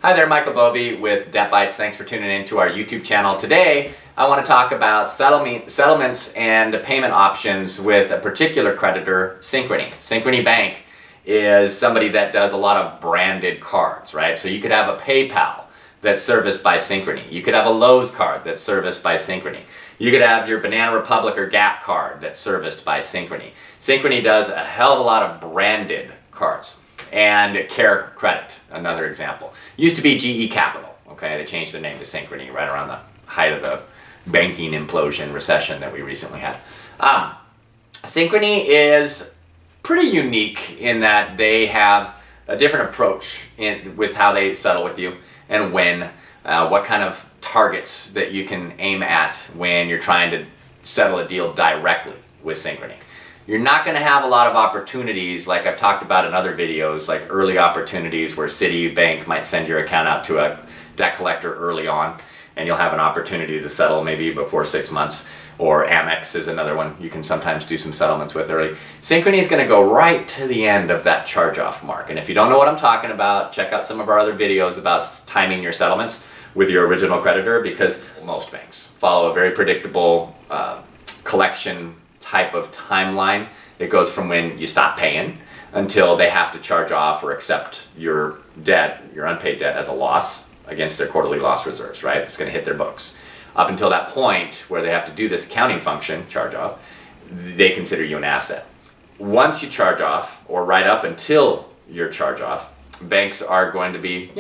Hi there, Michael Bovee with DebtBytes. Thanks for tuning in to our YouTube channel. Today, I want to talk about settlements and payment options with a particular creditor, Synchrony. Synchrony Bank is somebody that does a lot of branded cards, right? So you could have a PayPal that's serviced by Synchrony. You could have a Lowe's card that's serviced by Synchrony. You could have your Banana Republic or Gap card that's serviced by Synchrony. Synchrony does a hell of a lot of branded cards. And Care Credit, another example. Used to be GE Capital, okay? They changed their name to Synchrony right around the height of the banking implosion recession that we recently had. Synchrony is pretty unique in that they have a different approach with how they settle with you and when, what kind of targets that you can aim at when you're trying to settle a deal directly with Synchrony. You're not going to have a lot of opportunities like I've talked about in other videos, like early opportunities where Citibank might send your account out to a debt collector early on and you'll have an opportunity to settle maybe before 6 months, or Amex is another one you can sometimes do some settlements with early. Synchrony is going to go right to the end of that charge-off mark, and if you don't know what I'm talking about, check out some of our other videos about timing your settlements with your original creditor, because most banks follow a very predictable collection type of timeline. It goes from when you stop paying until they have to charge off or accept your debt, your unpaid debt, as a loss against their quarterly loss reserves, right? It's going to hit their books. Up until that point where they have to do this accounting function, charge off, they consider you an asset. Once you charge off, or right up until your charge off, banks are going to be,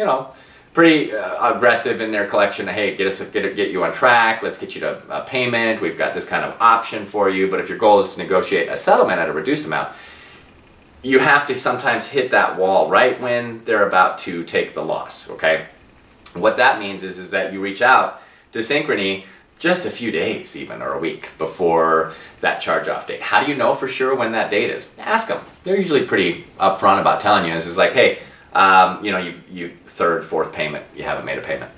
pretty aggressive in their collection. Hey, get you on track. Let's get you to a payment. We've got this kind of option for you. But if your goal is to negotiate a settlement at a reduced amount, you have to sometimes hit that wall right when they're about to take the loss. Okay, what that means is that you reach out to Synchrony just a few days, even, or a week before that charge-off date. How do you know for sure when that date is? Ask them. They're usually pretty upfront about telling you. This is like, hey, you third, fourth payment, you haven't made a payment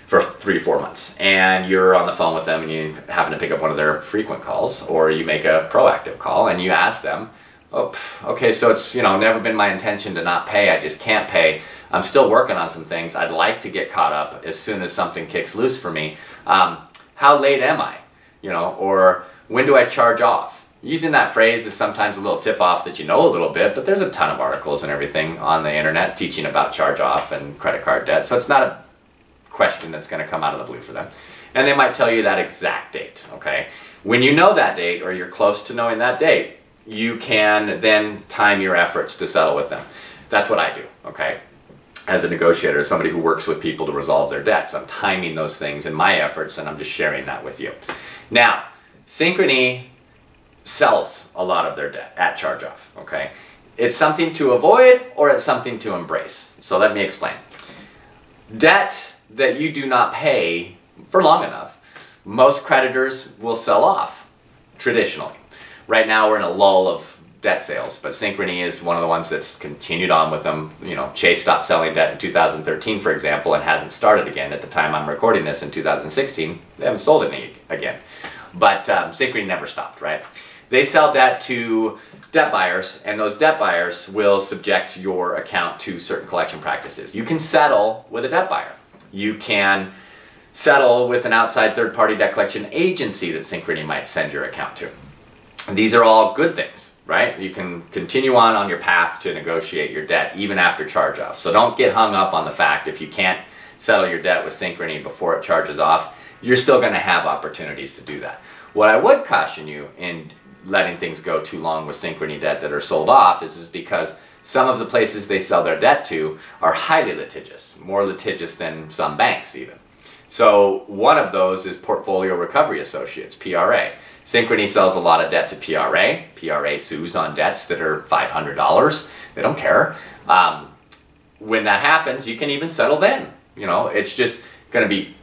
for 3 to 4 months, and you're on the phone with them and you happen to pick up one of their frequent calls, or you make a proactive call and you ask them, oh, okay, so it's never been my intention to not pay, I just can't pay, I'm still working on some things, I'd like to get caught up as soon as something kicks loose for me. How late am I? Or when do I charge off? Using that phrase is sometimes a little tip-off that you know a little bit, but there's a ton of articles and everything on the internet teaching about charge-off and credit card debt, so it's not a question that's going to come out of the blue for them. And they might tell you that exact date, okay? When you know that date, or you're close to knowing that date, you can then time your efforts to settle with them. That's what I do, okay? As a negotiator, as somebody who works with people to resolve their debts, I'm timing those things in my efforts, and I'm just sharing that with you. Now, Synchrony sells a lot of their debt at charge-off, okay? It's something to avoid, or it's something to embrace. So let me explain. Debt that you do not pay for long enough, most creditors will sell off, traditionally. Right now we're in a lull of debt sales, but Synchrony is one of the ones that's continued on with them. Chase stopped selling debt in 2013, for example, and hasn't started again. At the time I'm recording this in 2016, they haven't sold any again. But Synchrony never stopped, right? They sell debt to debt buyers, and those debt buyers will subject your account to certain collection practices. You can settle with a debt buyer. You can settle with an outside third-party debt collection agency that Synchrony might send your account to. And these are all good things, right? You can continue on your path to negotiate your debt even after charge-off. So don't get hung up on the fact if you can't settle your debt with Synchrony before it charges off, you're still going to have opportunities to do that. What I would caution you in letting things go too long with Synchrony debt that are sold off is because some of the places they sell their debt to are highly litigious, more litigious than some banks even. So one of those is Portfolio Recovery Associates, PRA. Synchrony sells a lot of debt to PRA. PRA sues on debts that are $500. They don't care. When that happens, you can even settle then. It's just going to be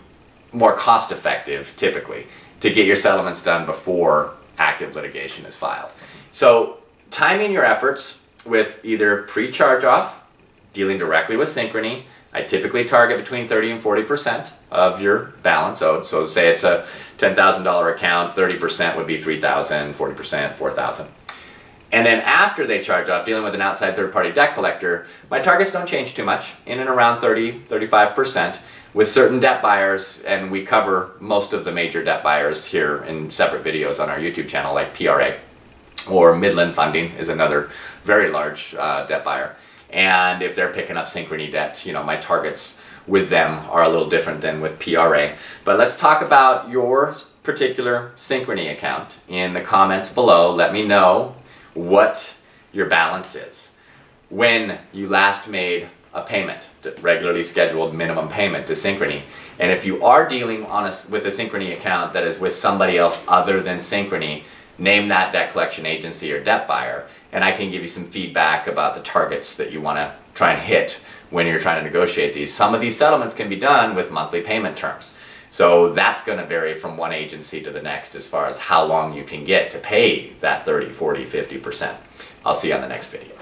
more cost effective, typically, to get your settlements done before active litigation is filed. So timing your efforts with either pre-charge off, dealing directly with Synchrony. I typically target between 30 and 40% of your balance owed. So say it's a $10,000 account, 30% would be $3,000, 40%, $4,000. And then after they charge off, dealing with an outside third-party debt collector, my targets don't change too much, in and around 30-35%. With certain debt buyers, and we cover most of the major debt buyers here in separate videos on our YouTube channel, like PRA, or Midland Funding is another very large debt buyer. And if they're picking up Synchrony Debt, you know, my targets with them are a little different than with PRA. But let's talk about your particular Synchrony account. In the comments below, let me know what your balance is, when you last made a payment, regularly scheduled minimum payment to Synchrony. And if you are dealing with a Synchrony account that is with somebody else other than Synchrony, name that debt collection agency or debt buyer, and I can give you some feedback about the targets that you want to try and hit when you're trying to negotiate these. Some of these settlements can be done with monthly payment terms. So that's going to vary from one agency to the next as far as how long you can get to pay that 30, 40, 50%. I'll see you on the next video.